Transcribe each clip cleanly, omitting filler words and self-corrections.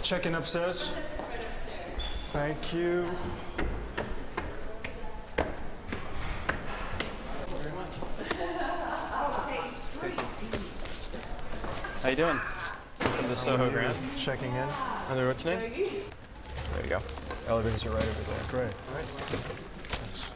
Checking upstairs. Thank you. How you doing? From the Soho Grand. Checking in. Under what's your name? There you go. Elevators are right over there. Great. Thanks.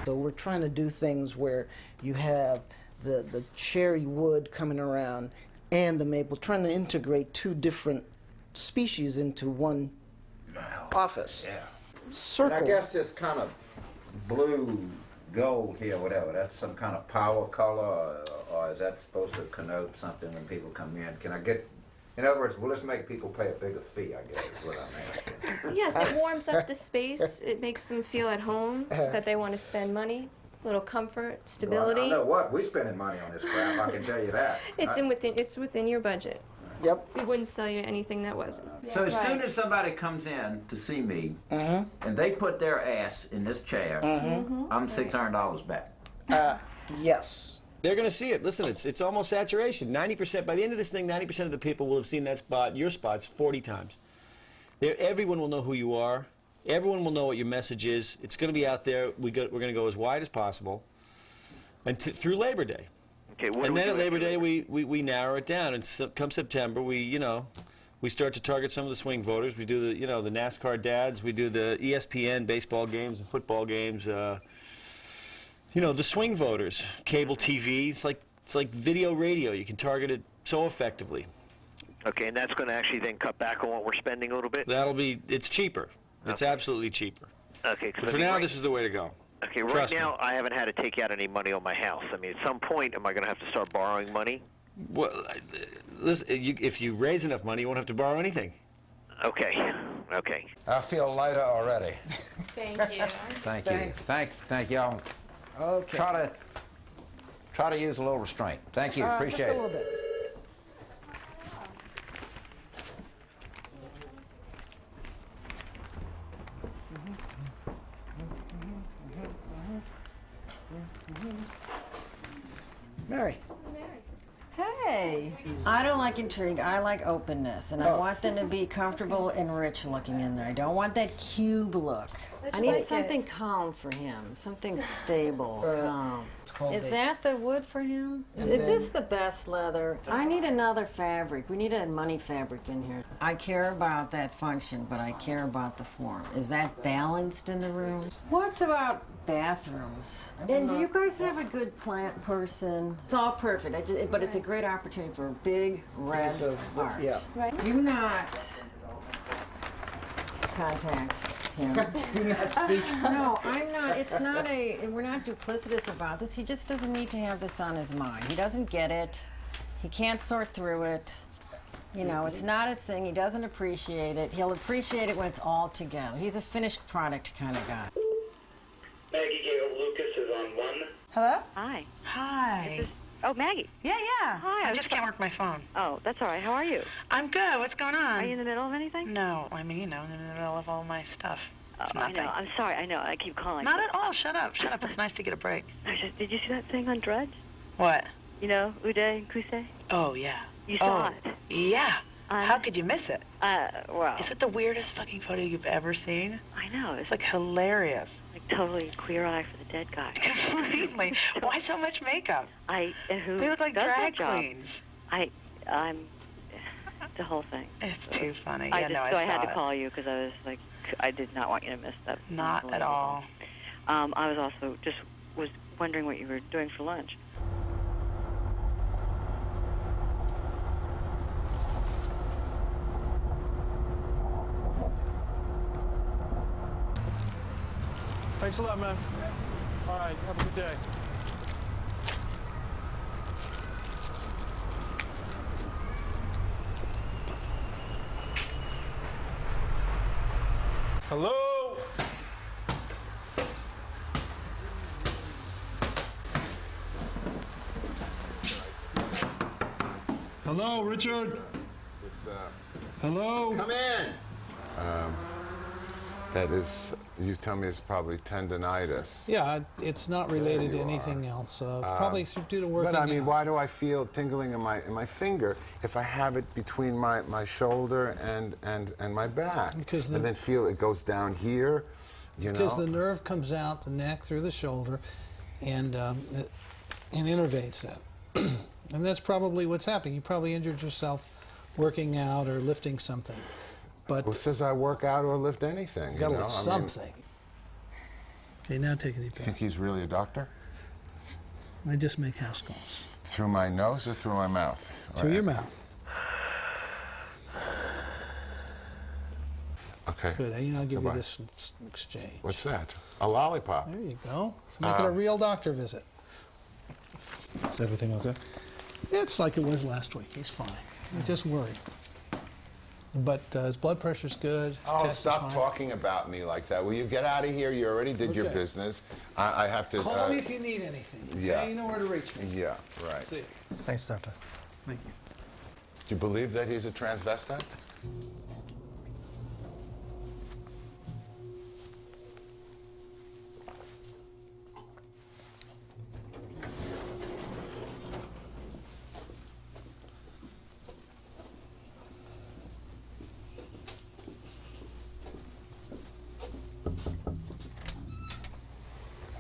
So we're trying to do things where you have the cherry wood coming around and the maple, trying to integrate two different species into one office. Yeah. Circle. And I guess this kind of blue gold here, whatever, that's some kind of power color, or is that supposed to connote something when people come in? Can I get, in other words, will this make people pay a bigger fee, I guess, is what I'm asking. Yes, it warms up the space. It makes them feel at home, that they want to spend money. A little comfort, stability. Well, I know what, we're spending money on this crap, I can tell you that. It's within your budget. Yep. We wouldn't sell you anything that wasn't. So as soon as somebody comes in to see me, and they put their ass in this chair, I'm $600 back. Yes. They're going to see it. Listen, it's almost saturation. 90%, by the end of this thing, 90% of the people will have seen that spot, your spots, 40 times. Everyone will know who you are. Everyone will know what your message is. It's going to be out there. We're going to go as wide as possible and through Labor Day. Okay, and then at Labor Day, we narrow it down. And come September, we start to target some of the swing voters. We do the NASCAR dads. We do the ESPN baseball games and football games. The swing voters, cable TV. It's like video radio. You can target it so effectively. Okay, and that's going to actually then cut back on what we're spending a little bit? It's cheaper. It's absolutely cheaper. Okay. But for now, this is the way to go. Okay, right now, I haven't had to take out any money on my house. I mean, at some point, am I going to have to start borrowing money? Well, listen, if you raise enough money, you won't have to borrow anything. Okay. Okay. I feel lighter already. Thank you. Thank you. Thank y'all. Okay. Try to use a little restraint. Thank you. Appreciate just a it. little bit. Mary. Hey, I don't like intrigue. I like openness, and I want them to be comfortable and rich looking in there. I don't want that cube look. I need something calm for him, something stable, calm. Is that the wood for him? Is this the best leather? I need another fabric. We need a money fabric in here. I care about that function, but I care about the form. Is that balanced in the room? What about bathrooms? And do you guys have a good plant person? It's all perfect, but it's a great opportunity for a big red art. Yeah. Right. Do not contact him. Do not speak. No, I'm not. It's not we're not duplicitous about this. He just doesn't need to have this on his mind. He doesn't get it. He can't sort through it. It's not his thing. He doesn't appreciate it. He'll appreciate it when it's all together. He's a finished product kind of guy. Maggie Gale Lucas is on 1. Hello? Hi. Hi. Oh, Maggie. Yeah. Hi. I just can't work my phone. Oh, that's all right. How are you? I'm good. What's going on? Are you in the middle of anything? No. I mean, I'm in the middle of all my stuff. It's I nothing. know. I'm sorry. I know. I keep calling. Not at all. Shut up. Shut up. It's nice to get a break. Did you see that thing on Drudge? What? Uday and Kusei? Oh, yeah. You saw it? Yeah. How could you miss it? Well. Is it the weirdest fucking photo you've ever seen? I know. It's like hilarious. Like totally queer eye for the dead guy. Completely. Why so much makeup? Who They look like does drag that queens. I'm the whole thing. It's too funny. I I had saw to it. call you because I was like, I did not want you to miss that. Not at all. I was also was wondering what you were doing for lunch. Thanks a lot, man. All right, have a good day. Hello? Hello, Richard. What's up? Hello? Come in. That is, you tell me it's probably tendonitis. Yeah, it's not related to anything else. Probably due to working But I mean, out. why do I feel tingling in my finger if I have it between my shoulder and my back? Because and then feel it goes down here, you know? Because the nerve comes out the neck through the shoulder and innervates that. And that's probably what's happening. You probably injured yourself working out or lifting something. But who says I work out or lift anything? Gotta you know? lift something. Okay, now take a deep breath. Think he's really a doctor? I just make house calls. Through my nose or through my mouth? Through your mouth. Okay. Good. I'll give Goodbye. you this exchange. What's that? A lollipop. There you go. Let's make it a real doctor visit. Is everything okay? It's like it was last week. He's fine. He's just worried. But his blood pressure's good. His Oh, chest is stop fine. talking about me like that. Will you get out of here? You already did your Okay. business. I have to... Call me if you need anything. Okay? Yeah. You know where to reach me. Yeah, right. See you. Thanks, Doctor. Thank you. Do you believe that he's a transvestite?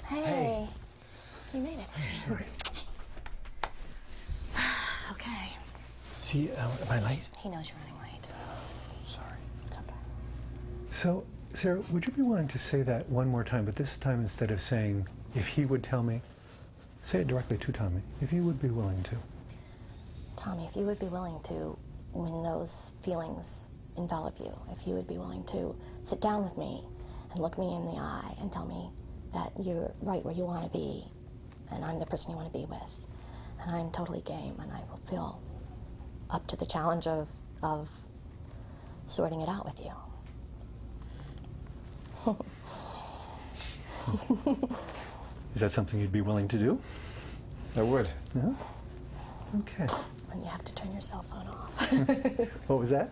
Hey. You made it. Sorry. Okay. See, am I late? He knows you're running late. Sorry. It's okay. So, Sarah, would you be willing to say that one more time, but this time instead of saying, if he would tell me, say it directly to Tommy, if you would be willing to. Tommy, if you would be willing to, when those feelings envelop you, if you would be willing to sit down with me and look me in the eye and tell me that you're right where you want to be and I'm the person you want to be with, and I'm totally game and I will feel up to the challenge of sorting it out with you. Is that something you'd be willing to do? I would. Yeah? Okay. And you have to turn your cell phone off. What was that?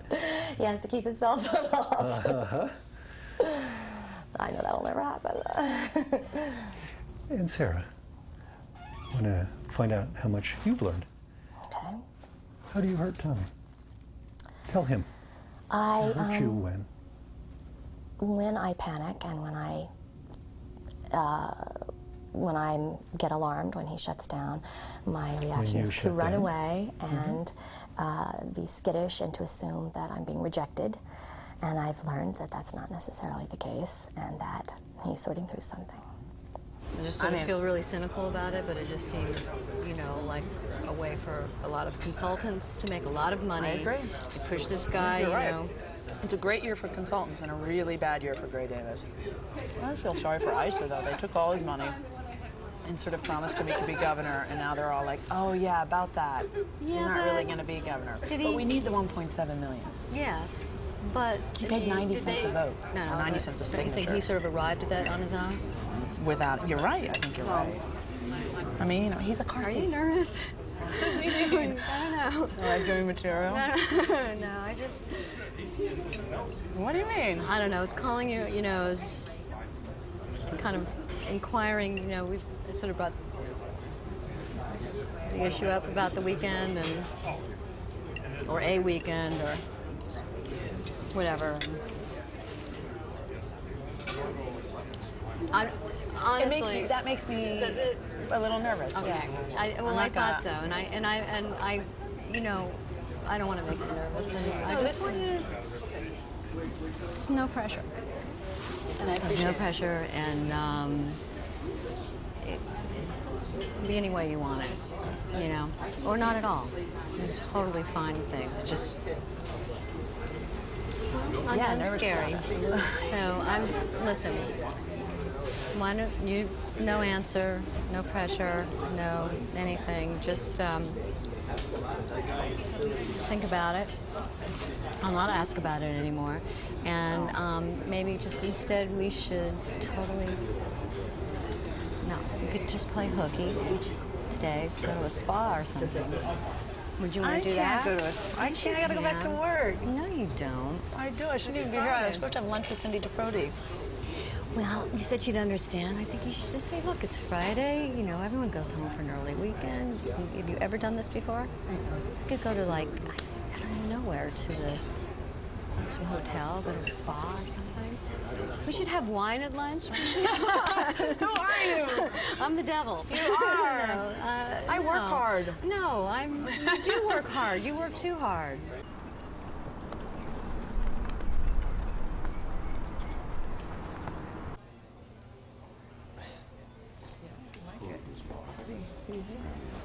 He has to keep his cell phone off. Uh-huh. I know that'll never happen. And Sarah, I want to find out how much you've learned. Okay. How do you hurt Tommy? Tell him. I hurt you when I panic and when I get alarmed, when he shuts down, my reaction is to run away and be skittish and to assume that I'm being rejected. And I've learned that that's not necessarily the case and that he's sorting through something. I just sort of feel really cynical about it, but it just seems, you know, like a way for a lot of consultants to make a lot of money. I agree. To push this guy, You're you right. know. It's a great year for consultants and a really bad year for Gray Davis. I feel sorry for Isa, though. They took all his money and sort of promised him he could be governor, and now they're all like, oh, yeah, about that. Yeah, You're not but really going to be governor. did But he- we need the 1.7 million. Yes, but... He I paid mean, 90 did cents they- a vote. No, or 90 cents a don't you signature. think he sort of arrived at that on his own? Without, you're right. I think you're right. I mean, you know, he's a car Are thief. you nervous? What are you doing? I don't know. Am I doing material? No, I just... What do you mean? I don't know. I was calling you, you know, I was kind of inquiring, you know, we've sort of brought the issue up about the weekend or a weekend or whatever. Honestly, that makes me does it? A little nervous. Okay. I thought so, and I, you know, I don't want to make you nervous, and I just want you to, just no pressure. And I There's no pressure, and be any way you want it, you know, or not at all. You're totally fine with things. It's just Yeah, I'm nervous scary. about it. So listen. Why don't you? No answer, no pressure, no anything. Just think about it. I'll not ask about it anymore. And maybe just instead we should totally. No, we could just play hooky today. Go to a spa or something. Would you want I to do can't that? go to us. I can't. I gotta go back to work. No, you don't. I do. I shouldn't even be here. I was supposed to have lunch with Cindy DeProdi. Well, you said she'd understand. I think you should just say, look, it's Friday. You know, everyone goes home for an early weekend. Have you ever done this before? You could go to, like, I don't even know where, to a hotel, go to a spa or something. We should have wine at lunch. Who are you? I'm the devil. You are. No, I work no. hard. No, you do work hard. You work too hard.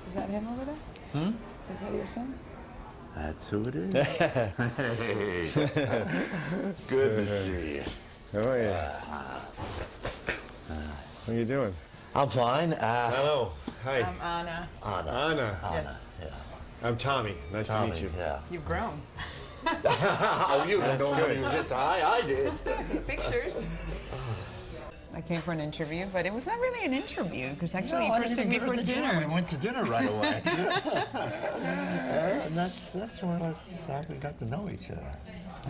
Is that him over there? Hmm? Is that your son? That's who it is. Hey. Good to see you. How are you? What are you doing? I'm fine. Hello. Hi. I'm Anna. Anna. Yes. Yeah. I'm Tommy. Nice Tommy, to meet you. Yeah. You've grown. Oh, you don't That's know good. me since I did. I see pictures. I came for an interview, but it was not really an interview because actually No, you I first didn't took me even for get to dinner. We dinner. went to dinner right away. And that's when we got to know each other.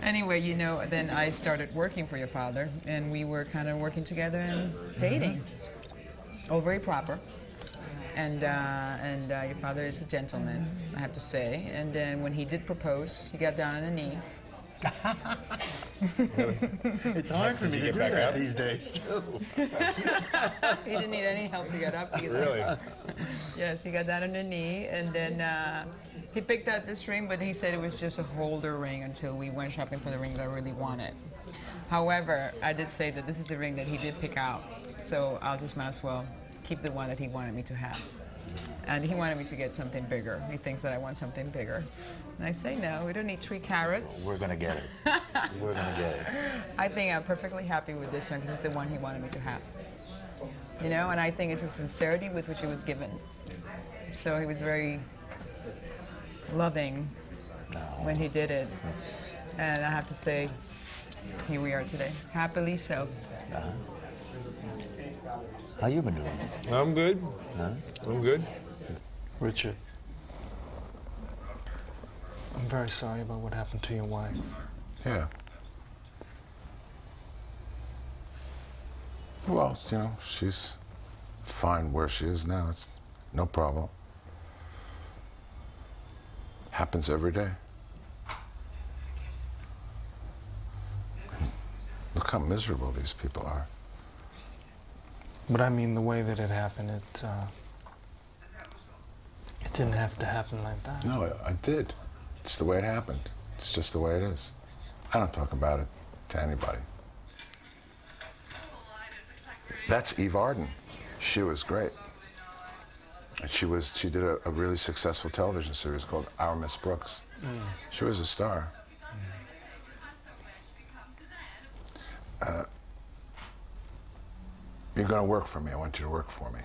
Anyway, you know, then I started working for your father, and we were kind of working together and dating. All very proper. And your father is a gentleman, I have to say. And then when he did propose, he got down on a knee. It's hard for me to do that these days, too. He didn't need any help to get up either. Really? Yes, he got down on a knee, and then he picked out this ring, but he said it was just a holder ring until we went shopping for the ring that I really wanted. However, I did say that this is the ring that he did pick out, so I'll just might as well keep the one that he wanted me to have. And he wanted me to get something bigger. He thinks that I want something bigger. And I say, no, we don't need 3 carats. We're going to get it. We're going to get it. I think I'm perfectly happy with this one because it's the one he wanted me to have. You know, and I think it's the sincerity with which it was given. So he was very loving when he did it. And I have to say, here we are today. Happily so. How you been doing? I'm good. Huh? I'm good. Richard, I'm very sorry about what happened to your wife. Yeah. Well, you know, she's fine where she is now. It's no problem. Happens every day. Look how miserable these people are. But I mean the way that it happened, it didn't have to happen like that. No, I did. It's the way it happened. It's just the way it is. I don't talk about it to anybody. That's Eve Arden. She was great. And she did a really successful television series called Our Miss Brooks. She was a star. You're going to work for me. I want you to work for me.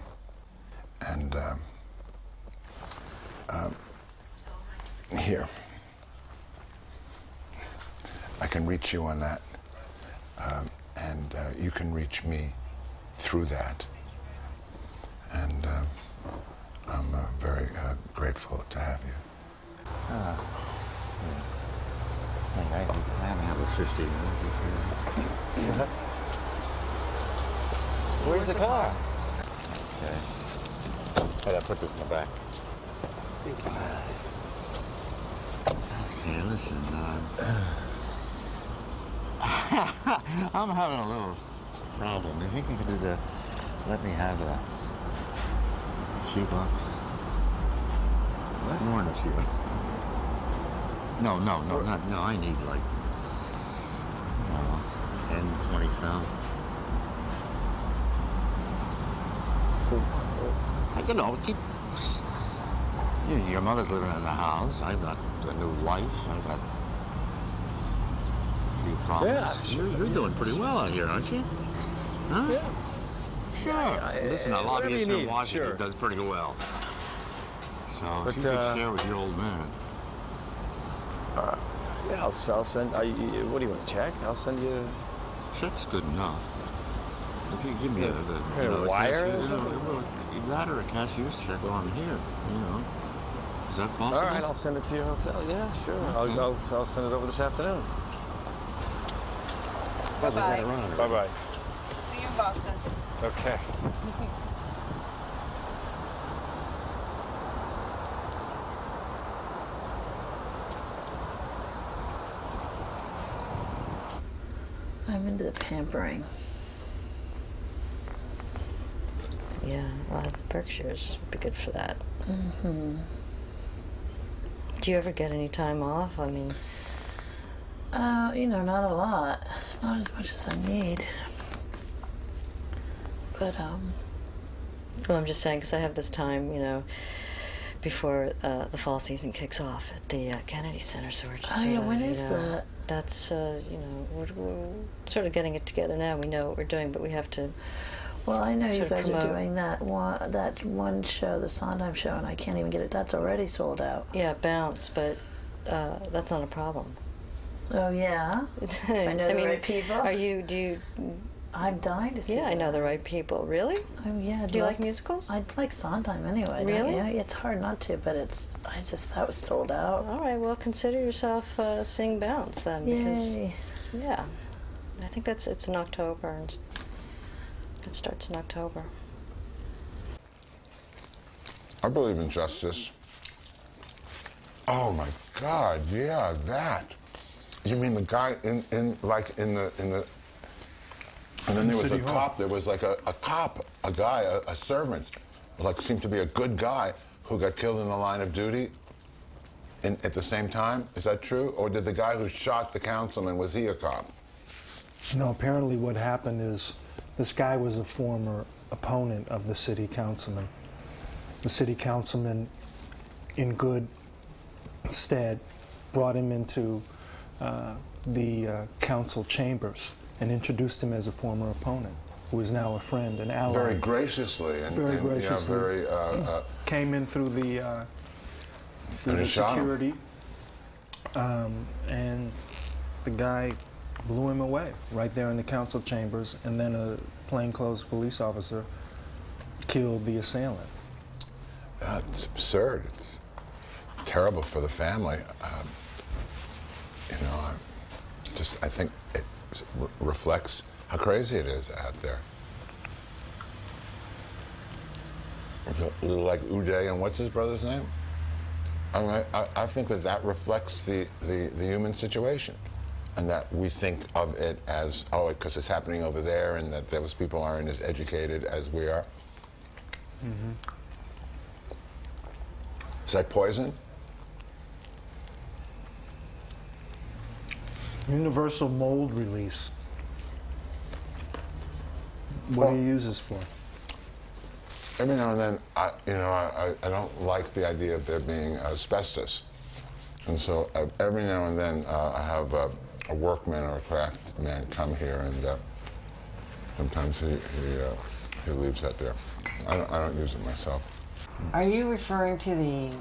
And here. I can reach you on that. And you can reach me through that. And I'm very grateful to have you. I haven't had a 15 minutes if you... Where's the car? Okay. I gotta put this in the back. Okay, listen, I'm having a little problem. You think you could let me have a few bucks? What? More than a few. No, I need like, I don't know, 10, 20,000. You know, your mother's living in the house. I've got a new life. I've got a few problems. Yeah, You're doing pretty well out here, aren't you? Huh? Yeah. Sure. Listen, a lobbyist in Washington does pretty well. So if you could share with your old man. Yeah, I'll send. What do you want? A check? I'll send you. Check's good enough. If you give me a wire or something? That or a cashier's check while I'm here, you know. Is that possible? All right, I'll send it to your hotel. Yeah, sure. I'll send it over this afternoon. Bye-bye. Bye-bye. See you in Boston. Okay. I'm into the pampering. Yeah, well, the Berkshires would be good for that. Mm-hmm. Do you ever get any time off? I mean... You know, not a lot. Not as much as I need. But, Well, I'm just saying, because I have this time, you know, before the fall season kicks off at the Kennedy Center, so we're just Oh, yeah, sort of, when you is know, that? That's, you know, we're sort of getting it together now. We know what we're doing, but we have to... Well, I know you sort of guys are promote. doing that one show, the Sondheim show, and I can't even get it. That's already sold out. Yeah, Bounce, but that's not a problem. Oh, yeah? If I know the right people? Do you... I'm dying to see Yeah, I know that. the right people. Really? Oh, yeah. Do you like musicals? I like Sondheim anyway. Really? Yeah, it's hard not to, but that was sold out. All right, well, consider yourself seeing Bounce then. Yay. Because, yeah, I think it's in October, and it starts in October. I believe in justice. Oh my God, yeah, that. You mean the guy in the and then there was a City Hall. cop, there was like a cop, a guy, a servant, like seemed to be a good guy who got killed in the line of duty at the same time? Is that true? Or did the guy who shot the councilman, was he a cop? No, apparently what happened is this guy was a former opponent of the city councilman. The city councilman, in good stead, brought him into the council chambers and introduced him as a former opponent, who is now a friend, an ally. Very graciously. Very graciously. Yeah, came in through the he shot him. security, and the guy blew him away right there in the council chambers, and then a plainclothes police officer killed the assailant. It's absurd. It's terrible for the family. You know, I think it reflects how crazy it is out there. A little like Uday, and what's his brother's name? I think that reflects the human situation, and that we think of it as, oh, because it's happening over there, and that those people aren't as educated as we are. Mm-hmm. Is that poison? Universal mold release. What do you use this for? Every now and then, I don't like the idea of there being asbestos. And so every now and then I have a workman or a craft man come here, and sometimes he leaves that there. I don't use it myself. Are you referring to the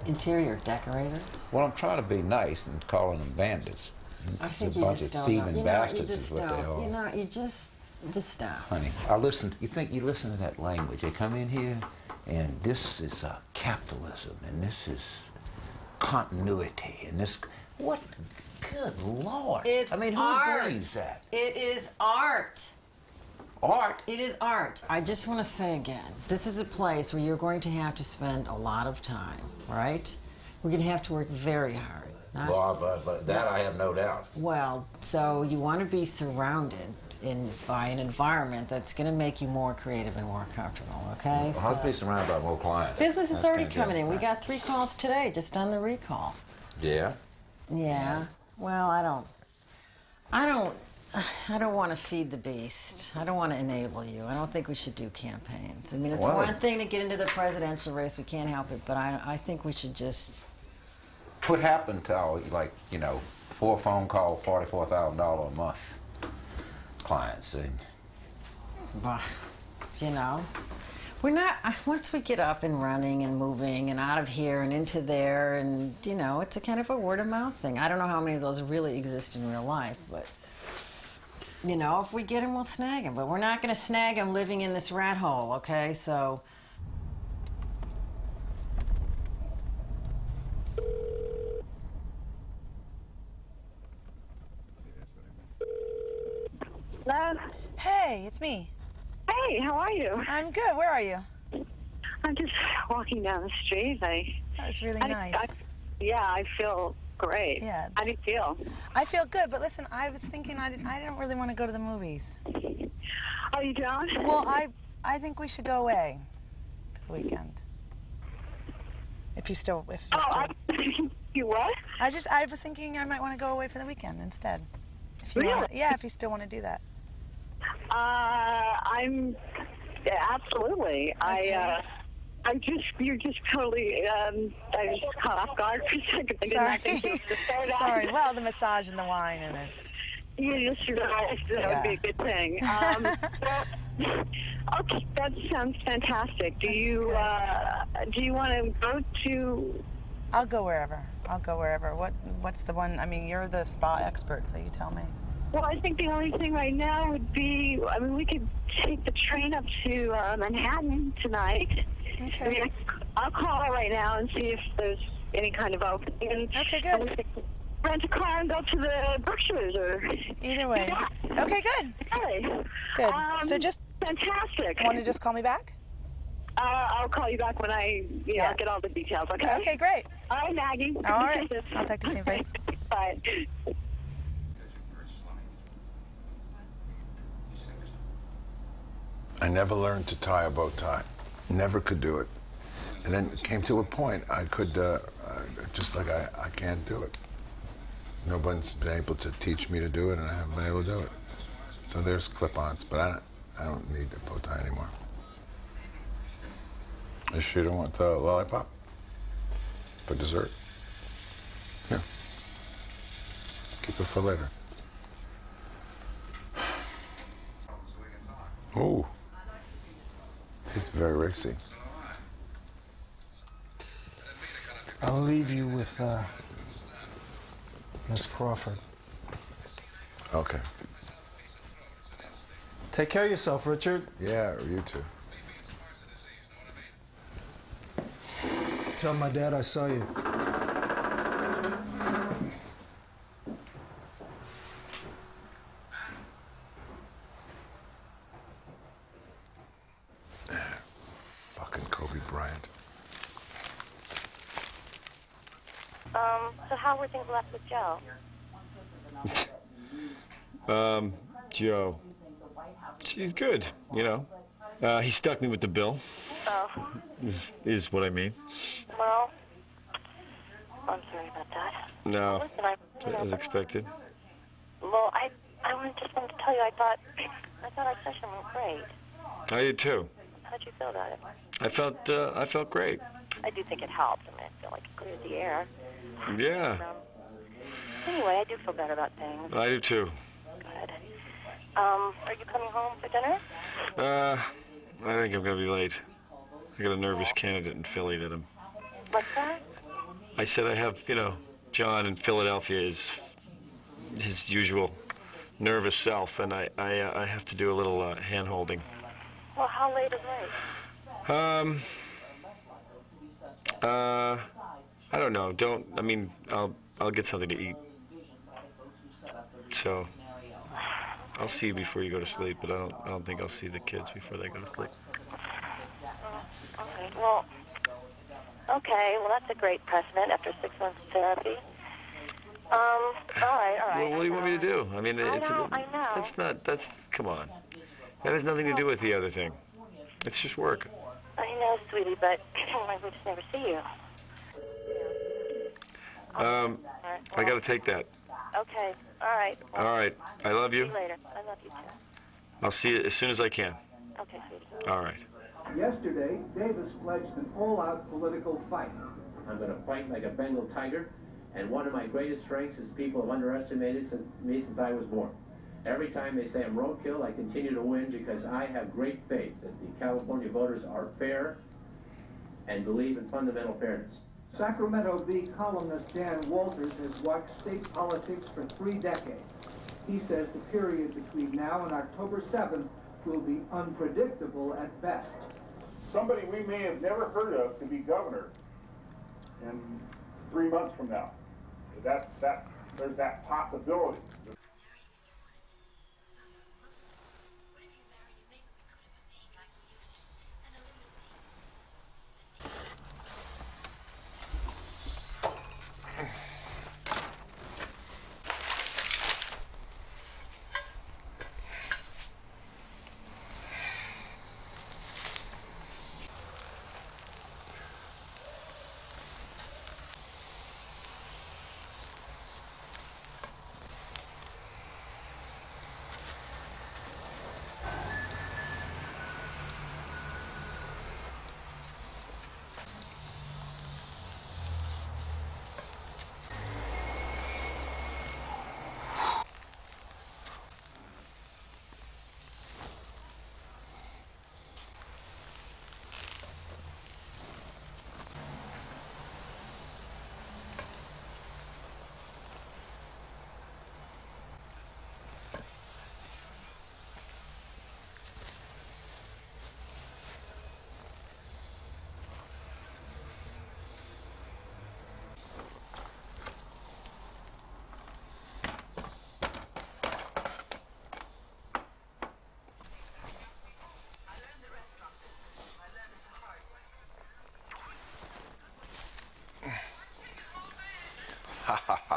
interior decorators? Well, I'm trying to be nice and calling them bandits. I think It's a you bunch just of don't thieving know. bastards You is just what they don't. are. You know, you just stop. Honey, you think you listen to that language. They come in here, and this is capitalism, and this is continuity, and this, what, good Lord. It's I mean, who art. brings that? It is art. Art? It is art. I just want to say again, this is a place where you're going to have to spend a lot of time, right? We're going to have to work very hard. Well, that I have no doubt. Well, so you want to be surrounded by an environment that's going to make you more creative and more comfortable, okay? I'll have to be surrounded by more clients. Business is That's already gonna coming get- in. We got 3 calls today just on the recall. Yeah? Yeah. Well, I don't want to feed the beast. I don't want to enable you. I don't think we should do campaigns. I mean, it's Wow. one thing to get into the presidential race. We can't help it, but I think we should just... What happened to all, 4 phone call, $44,000 a month clients? Bah, we're not, once we get up and running and moving and out of here and into there, and, it's a kind of a word-of-mouth thing. I don't know how many of those really exist in real life, but, if we get them, we'll snag them. But we're not going to snag them living in this rat hole, okay? So... Hello. Hey, it's me. Hey, how are you? I'm good. Where are you? I'm just walking down the street. That's really nice. Yeah, I feel great. Yeah. How do you feel? I feel good, but listen, I was thinking I don't really want to go to the movies. Oh, you don't? Well, I think we should go away for the weekend. If you still. You what? I was thinking I might want to go away for the weekend instead. If you Really? Yeah, if you still want to do that. Absolutely. Okay. You're just totally, I was just caught off guard for a second. I did not think you were going to say that. Sorry. Well, the massage and the wine and it's. You just realized that would be a good thing. Okay, that sounds fantastic. Do you want to go to? I'll go wherever. What's the one? I mean, you're the spa expert, so you tell me. Well, I think the only thing right now would be, I mean, we could take the train up to Manhattan tonight. Okay. I mean, I'll call her right now and see if there's any kind of opening. Okay, good. And we could rent a car and go to the Berkshires or. Either way. Yeah. Okay, good. Okay. Good. So just. Fantastic. Want to just call me back? I'll call you back when I get all the details. Okay. Okay, great. All right, Maggie. All right. I'll talk to you soon. Bye. Bye. I never learned to tie a bow tie. Never could do it. And then it came to a point I could, just like I can't do it. No one's been able to teach me to do it, and I haven't been able to do it. So there's clip-ons, but I don't need a bow tie anymore. Does she don't want the lollipop for dessert? Yeah. Keep it for later. Ooh. It's very racy. I'll leave you with Miss Crawford. Okay. Take care of yourself, Richard. Yeah, you too. Tell my dad I saw you. Fucking Kobe Bryant. So how were things left with Joe? Joe. She's good, you know. He stuck me with the bill. Oh. Is what I mean. Well, I'm sorry about that. No, Listen, as expected. Well, I just wanted to tell you, I thought our session went great. I did too. How'd you feel about it? I felt great. I do think it helped. I mean, I feel like it cleared the air. Yeah. Anyway, I do feel better about things. I do too. Good. Are you coming home for dinner? I think I'm gonna be late. I got a nervous candidate in Philly that I'm. What's that? I said I have, you know, John in Philadelphia is his usual nervous self, and I have to do a little hand-holding. Well, how late is late? I don't know. I'll get something to eat. So I'll see you before you go to sleep, but I don't think I'll see the kids before they go to sleep. Okay. Well, that's a great precedent after 6 months of therapy. All right. Well, what do you want me to do? I mean, I know. come on. That has nothing to do with the other thing. It's just work. I know, sweetie, but we just never see you. I got to take that. Okay. All right. Well, All right. I love you. See you later. I love you too. I'll see you as soon as I can. Okay, sweetie. All right. Yesterday, Davis pledged an all-out political fight. I'm going to fight like a Bengal tiger, and one of my greatest strengths is people have underestimated me since I was born. Every time they say I'm roadkill, I continue to win because I have great faith that the California voters are fair and believe in fundamental fairness. Sacramento Bee columnist Dan Walters has watched state politics for 3 decades. He says the period between now and October 7th will be unpredictable at best. Somebody we may have never heard of could be governor in 3 months from now. There's that possibility. Ha ha ha.